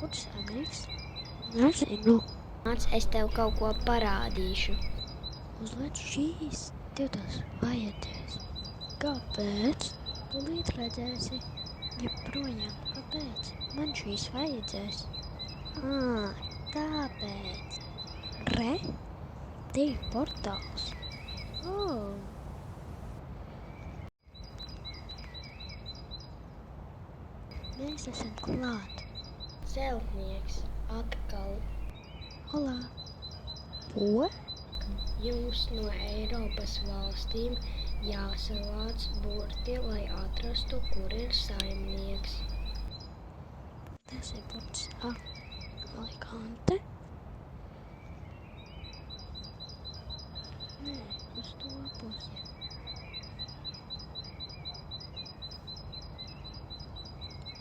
Kur samiks? Nezinu. Nāc, es tev kaut ko parādīšu. Uzliec šīs, tev tas vajadzēs. Kāpēc? Tūlīt redzēsi. Joprojām, kāpēc? Man šīs vajadzēs. Tāpēc. Re? Te ir portāls. Mēs esam klāt. Celtnieks atkal. Olā. Ko? Jums no Eiropas valstīm jāsavāc burti, lai atrastu, kur ir saimnieks. Tas ir burts A. Alicante? Nē, uz to pusi.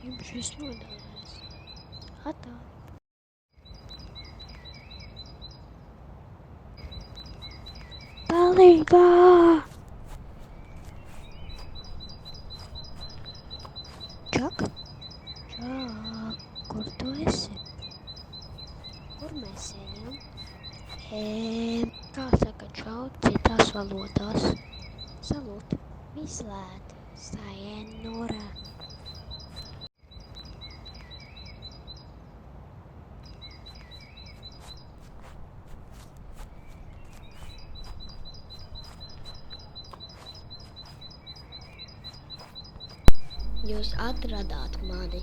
Jums šis nodāvēs. Atā. Palīgā! Čak? Čak, kur tu esi? Kur mēs ejam? Kā saka čau citās valodās? Salut. Vislēt. Sayonara. Jūs atradāt mani.